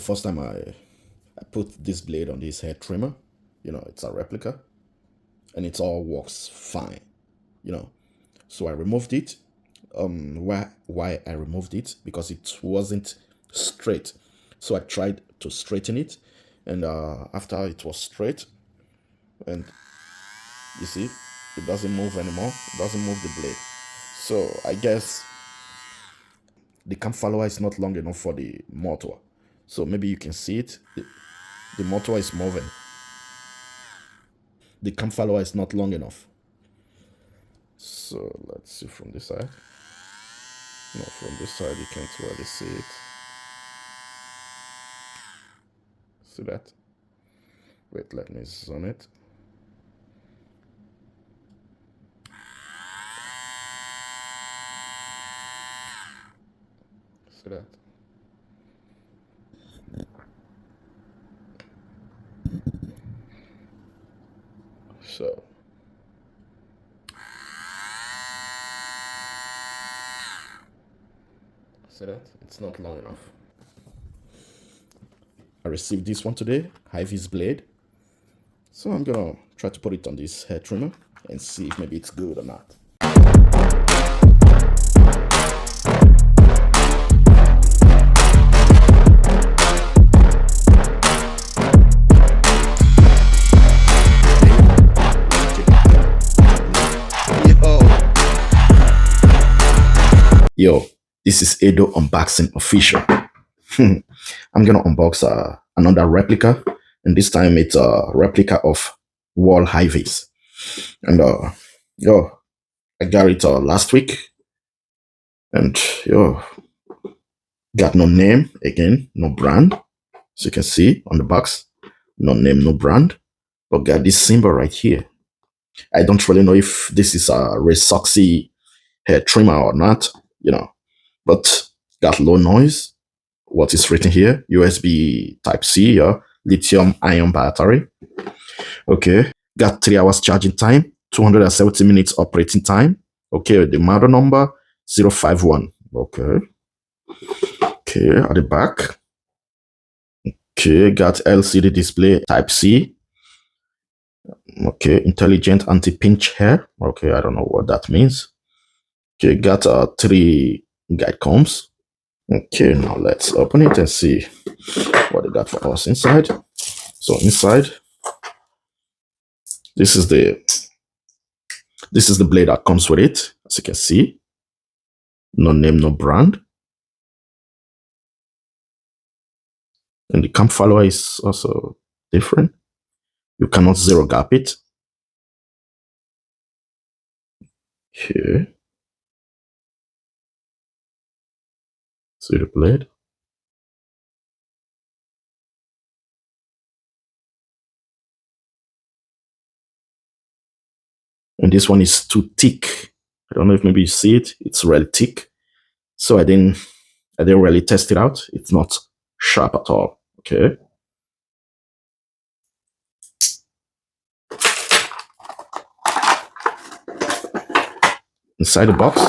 first time I put this blade on this hair trimmer, it's a replica, and it all works fine, you know. So I removed it. Why I removed it? Because it wasn't straight. So I tried to straighten it, and after it was straight, and you see, it doesn't move anymore. It doesn't move the blade. So I guess the cam follower is not long enough for the motor. So maybe you can see it. The motor is moving. The cam follower is not long enough. So let's see from this side. No, from this side you can't really see it. See that? Wait, let me zoom it. See that? So see that? It's not long enough. I received this one today, Hi-Viz blade. So I'm gonna try to put it on this hair trimmer and see if maybe it's good or not. Yo, this is Edo Unboxing Official. I'm gonna unbox another replica, and this time it's a replica of wall Hi-Viz. And yo, I got it last week, and yo, got no name again, no brand, as you can see on the box, no name, no brand, but got this symbol right here. I don't really know if this is a Resoxy hair trimmer or not, but got low noise. What is written here? USB Type C, lithium ion battery. Okay, got 3 hours charging time, 270 minutes operating time. Okay, the model number 051. Okay, at the back. Okay, got LCD display Type C. Okay, intelligent anti-pinch hair. Okay, I don't know what that means. Okay, got 3 guide combs. Okay, now let's open it and see what they got for us inside. So inside, this is the blade that comes with it. As you can see, no name, no brand. And the cam follower is also different. You cannot zero gap it. Here. See the blade? And this one is too thick. I don't know if maybe you see it. It's really thick. So I didn't really test it out. It's not sharp at all. Okay. Inside the box,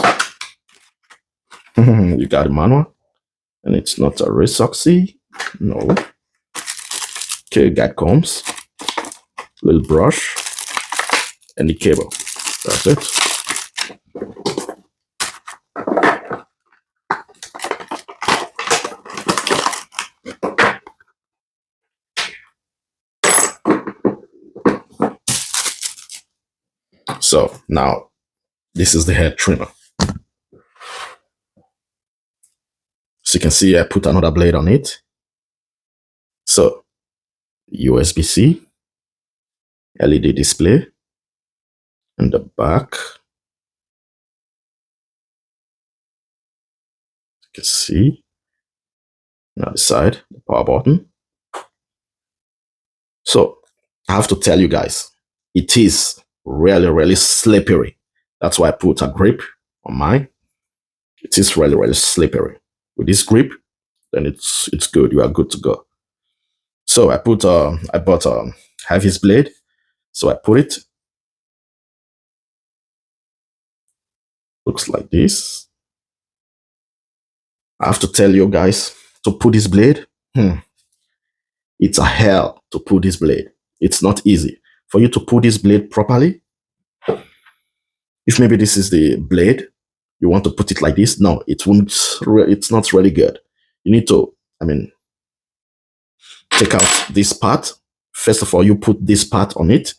you got a manual, and it's not a Resoxy. No. Okay, guide combs, little brush, and the cable. That's it. So now, this is the hair trimmer. So you can see I put another blade on it. So USB-C, LED display, and the back. You can see. Now the side, the power button. So I have to tell you guys, it is really, really slippery. That's why I put a grip on mine. It is really, really slippery. With this grip, then it's good. You are good to go. So I bought a Hi-Viz blade. So I put it. Looks like this. I have to tell you guys to put this blade. It's a hell to pull this blade. It's not easy. For you to pull this blade properly, if maybe this is the blade, you want to put it like this, no, it won't, it's not really good. You need to, take out this part. First of all, you put this part on it.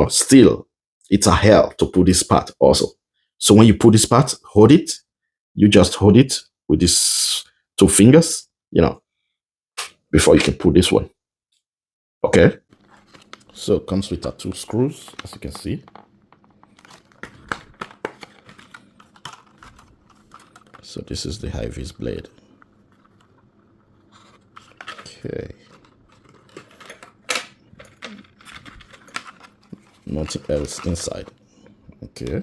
Still, it's a hell to put this part also. So when you put this part, hold it. You just hold it with these two fingers, before you can put this one. Okay? So it comes with two screws, as you can see. So this is the Hi-Viz blade. Okay. Nothing else inside. Okay.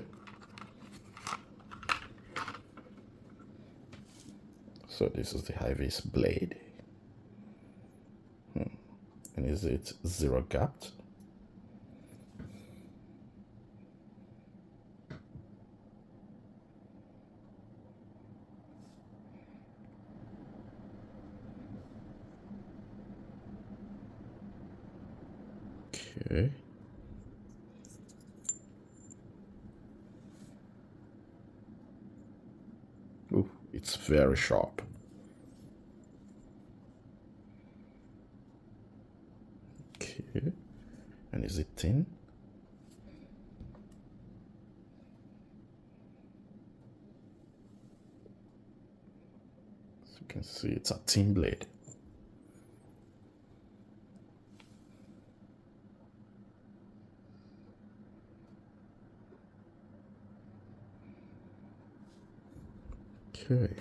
So this is the Hi-Viz blade. And is it zero gapped? Okay. Ooh, it's very sharp. Okay. And is it thin? As you can see, it's a thin blade. Okay.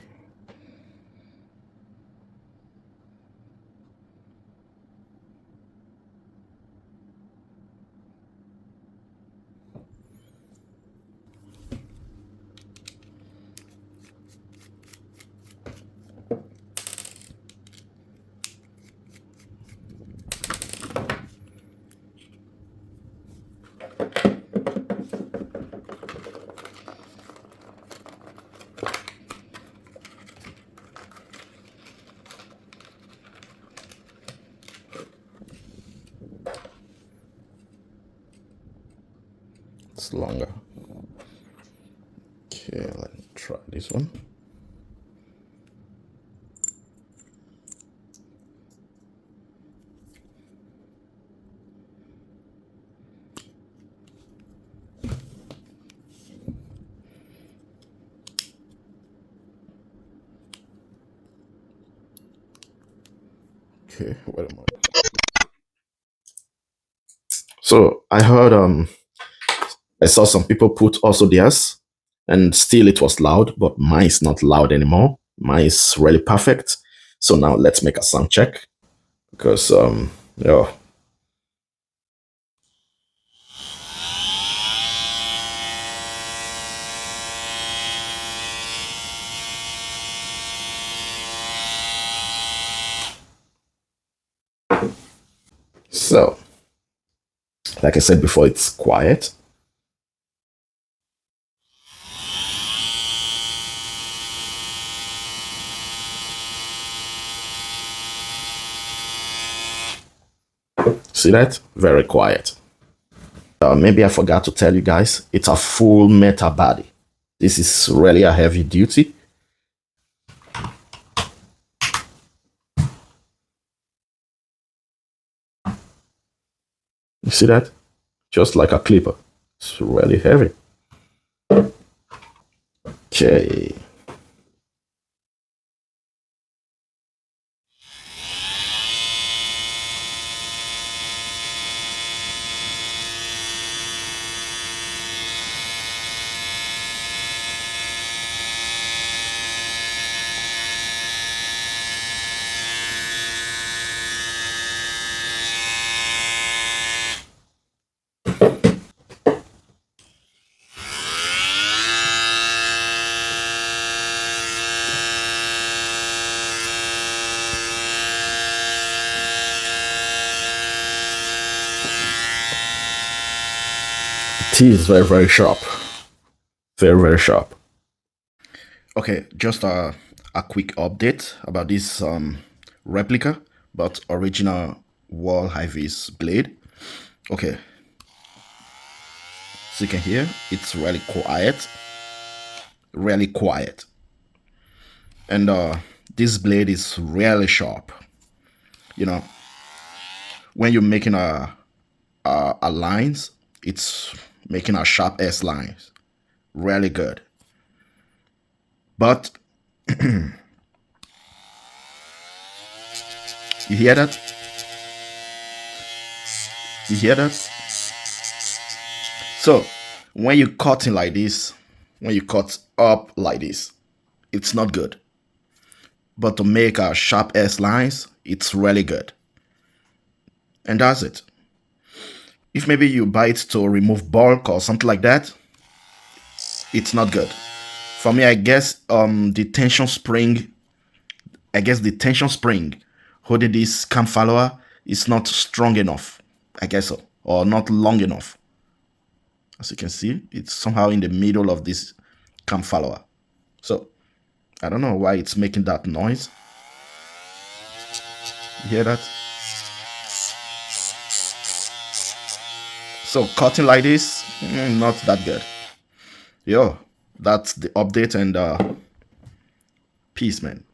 It's longer. Okay, let me try this one. Okay, wait a minute. So I heard I saw some people put also theirs, and still it was loud, but mine is not loud anymore. Mine is really perfect. So now let's make a sound check, because yeah. So like I said before, it's quiet. See that? Very quiet. Maybe I forgot to tell you guys, it's a full metal body. This is really a heavy duty. You see that? Just like a clipper. It's really heavy. Okay. Teeth is very, very sharp. Very, very sharp. Okay, just a quick update about this replica but original wall Hi-Viz blade. Okay, so you can hear it's really quiet, and this blade is really sharp. You know, when you're making a lines, it's making a sharp S lines, really good. But you hear that? You hear that? So when you cutting like this, when you cut up like this, it's not good. But to make a sharp S lines, it's really good. And that's it. If maybe you buy it to remove bulk or something like that, it's not good. For me, I guess the tension spring holding this cam follower is not strong enough. I guess so. Or not long enough. As you can see, it's somehow in the middle of this cam follower. So I don't know why it's making that noise. You hear that? So cutting like this, not that good. Yo, that's the update, and peace, man.